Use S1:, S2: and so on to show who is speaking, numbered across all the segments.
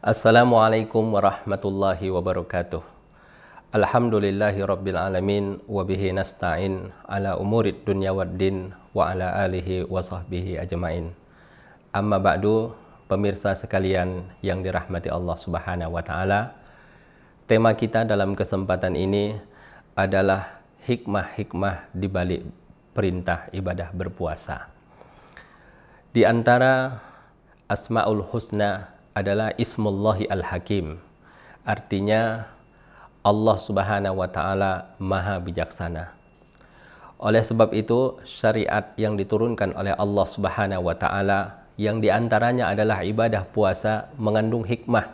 S1: Assalamualaikum warahmatullahi wabarakatuh. Alhamdulillahi rabbil alamin wa bihi nasta'in ala umurid dunya waddin wa ala alihi wa sahbihi ajmain. Amma ba'du, pemirsa sekalian yang dirahmati Allah Subhanahu wa taala. Tema kita dalam kesempatan ini adalah hikmah-hikmah di balik perintah ibadah berpuasa. Di antara Asmaul Husna adalah Ismullahi Al-Hakim. Artinya Allah Subhanahu wa taala Maha Bijaksana. Oleh sebab itu, syariat yang diturunkan oleh Allah Subhanahu wa taala yang diantaranya adalah ibadah puasa mengandung hikmah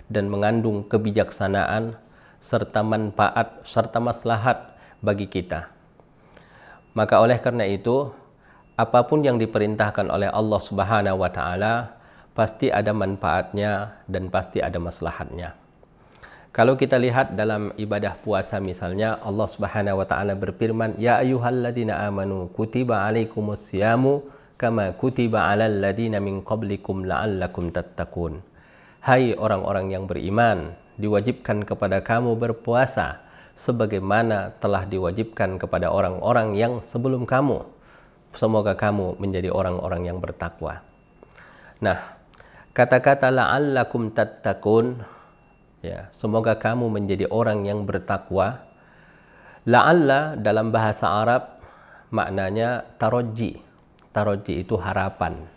S1: dan mengandung kebijaksanaan serta manfaat serta maslahat bagi kita. Maka oleh karena itu, apapun yang diperintahkan oleh Allah Subhanahu wa taala pasti ada manfaatnya dan pasti ada maslahatnya. Kalau kita lihat dalam ibadah puasa misalnya, Allah Subhanahu wa taala berfirman, "Ya ayyuhalladzina amanu kutiba alaikumusyamu kama kutiba alal ladzina min qablikum la'allakum tattaqun." Hai orang-orang yang beriman, diwajibkan kepada kamu berpuasa sebagaimana telah diwajibkan kepada orang-orang yang sebelum kamu. Semoga kamu menjadi orang-orang yang bertakwa. Nah, kata-kata la'allakum tattaqun, ya, semoga kamu menjadi orang yang bertakwa. La'alla dalam bahasa Arab maknanya tarojji. Tarojji itu harapan.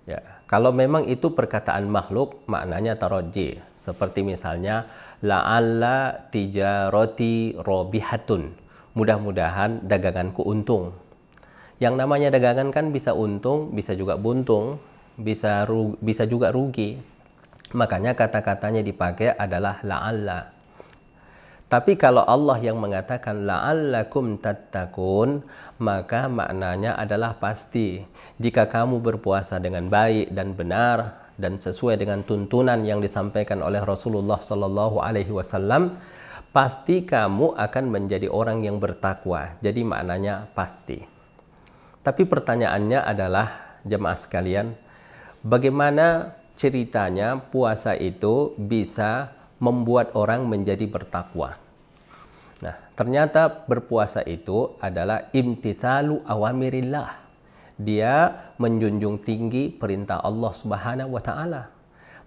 S1: Ya, kalau memang itu perkataan makhluk, maknanya tarojji. Seperti misalnya la'alla tijaroti robihatun. Mudah-mudahan daganganku untung. Yang namanya dagangan kan bisa untung, bisa juga buntung, bisa juga rugi. Makanya kata-katanya dipakai adalah la'alla. Tapi kalau Allah yang mengatakan la'allakum tattaqun, maka maknanya adalah pasti. Jika kamu berpuasa dengan baik dan benar dan sesuai dengan tuntunan yang disampaikan oleh Rasulullah sallallahu alaihi wasallam, pasti kamu akan menjadi orang yang bertakwa. Jadi maknanya pasti. Tapi pertanyaannya adalah, jemaah sekalian, bagaimana ceritanya puasa itu bisa membuat orang menjadi bertakwa? Nah, ternyata berpuasa itu adalah imtitsalu awamirillah. Dia menjunjung tinggi perintah Allah Subhanahu wa taala.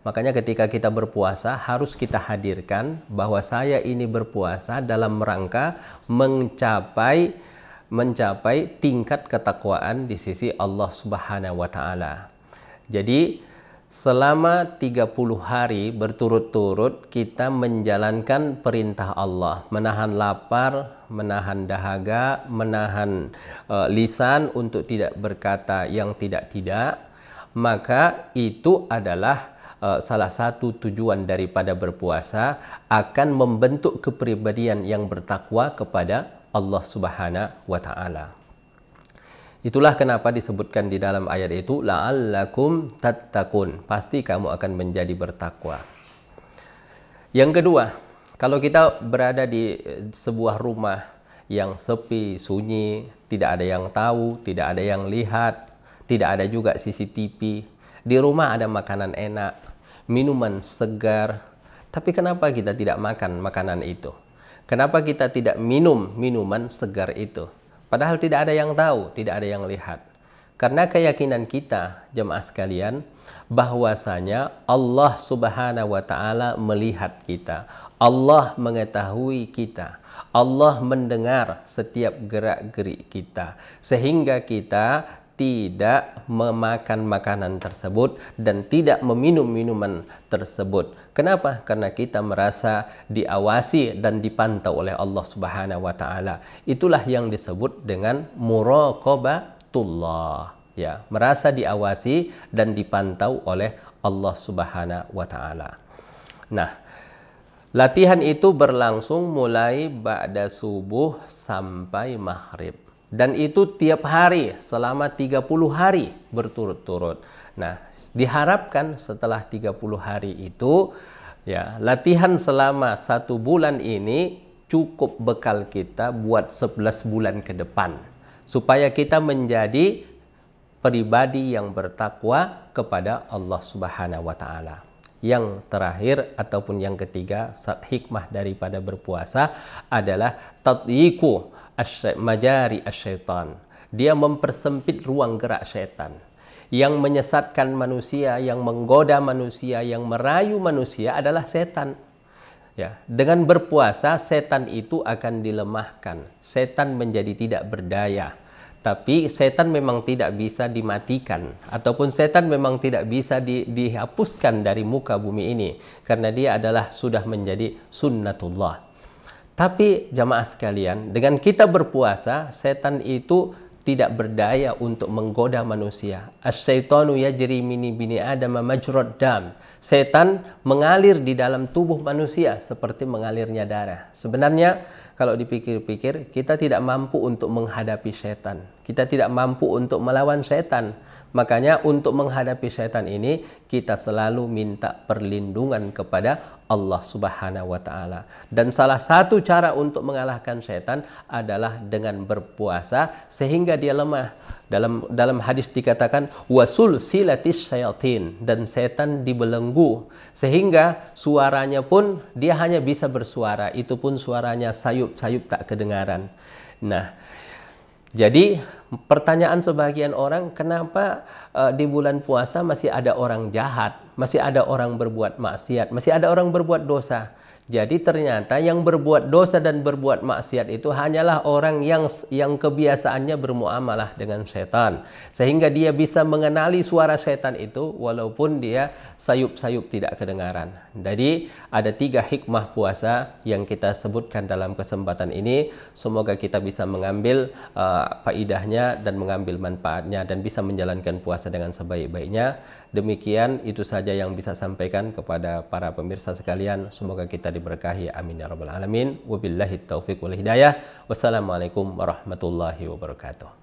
S1: Makanya ketika kita berpuasa harus kita hadirkan bahwa saya ini berpuasa dalam rangka mencapai tingkat ketakwaan di sisi Allah Subhanahu wa taala. Jadi selama 30 hari berturut-turut kita menjalankan perintah Allah, menahan lapar, menahan dahaga, menahan lisan untuk tidak berkata yang tidak-tidak, maka itu adalah salah satu tujuan daripada berpuasa, akan membentuk kepribadian yang bertakwa kepada Allah Subhanahu wa taala. Itulah kenapa disebutkan di dalam ayat itu la'allakum tattaqun, pasti kamu akan menjadi bertakwa. Yang kedua, kalau kita berada di sebuah rumah yang sepi, sunyi, tidak ada yang tahu, tidak ada yang lihat, tidak ada juga CCTV, di rumah ada makanan enak, minuman segar, tapi kenapa kita tidak makan makanan itu? Kenapa kita tidak minum minuman segar itu? Padahal tidak ada yang tahu, tidak ada yang lihat. Karena keyakinan kita, jemaah sekalian, bahwasanya Allah Subhanahu wa taala melihat kita. Allah mengetahui kita. Allah mendengar setiap gerak-gerik kita. Sehingga kita tidak memakan makanan tersebut dan tidak meminum minuman tersebut. Kenapa? Karena kita merasa diawasi dan dipantau oleh Allah Subhanahu wa taala. Itulah yang disebut dengan muraqabatullah, ya, merasa diawasi dan dipantau oleh Allah Subhanahu wa taala. Nah, latihan itu berlangsung mulai ba'da subuh sampai maghrib. Dan itu tiap hari selama 30 hari berturut-turut. Nah, diharapkan setelah 30 hari itu, ya, latihan selama 1 bulan ini cukup bekal kita buat 11 bulan ke depan. Supaya kita menjadi pribadi yang bertakwa kepada Allah Subhanahu wa taala. yang terakhir ataupun yang ketiga, hikmah daripada berpuasa adalah tadyiqu majari asyaitan. Dia mempersempit ruang gerak syaitan. Yang menyesatkan manusia, yang menggoda manusia, yang merayu manusia adalah setan. Ya, dengan berpuasa setan itu akan dilemahkan. Setan menjadi tidak berdaya. Tapi setan memang tidak bisa dimatikan, ataupun setan memang tidak bisa dihapuskan dari muka bumi ini, karena dia adalah sudah menjadi sunnatullah. Tapi jamaah sekalian, dengan kita berpuasa, setan itu tidak berdaya untuk menggoda manusia. Asyaitanu yajri min bini Adam majrad dam. Setan mengalir di dalam tubuh manusia seperti mengalirnya darah. Sebenarnya kalau dipikir-pikir, kita tidak mampu untuk menghadapi setan. Kita tidak mampu untuk melawan setan. Makanya untuk menghadapi setan ini, kita selalu minta perlindungan kepada Allah Subhanahu wa Ta'ala. Dan salah satu cara untuk mengalahkan setan adalah dengan berpuasa sehingga dia lemah. Dalam hadis dikatakan wasul silatis syayatin, dan setan dibelenggu sehingga suaranya pun dia hanya bisa bersuara, itu pun suaranya sayup-sayup tak kedengaran. Nah, jadi pertanyaan sebagian orang, kenapa di bulan puasa masih ada orang jahat, masih ada orang berbuat maksiat, masih ada orang berbuat dosa? Jadi ternyata yang berbuat dosa dan berbuat maksiat itu hanyalah orang yang kebiasaannya bermuamalah dengan setan. Sehingga dia bisa mengenali suara setan itu walaupun dia sayup-sayup tidak kedengaran. Jadi ada 3 hikmah puasa yang kita sebutkan dalam kesempatan ini. Semoga kita bisa mengambil faidahnya dan mengambil manfaatnya dan bisa menjalankan puasa dengan sebaik-baiknya. Demikian itu saja yang bisa sampaikan kepada para pemirsa sekalian. Semoga kita diberkahi, amin ya rabbal alamin. Wabillahi taufiq wal hidayah. Wassalamualaikum warahmatullahi wabarakatuh.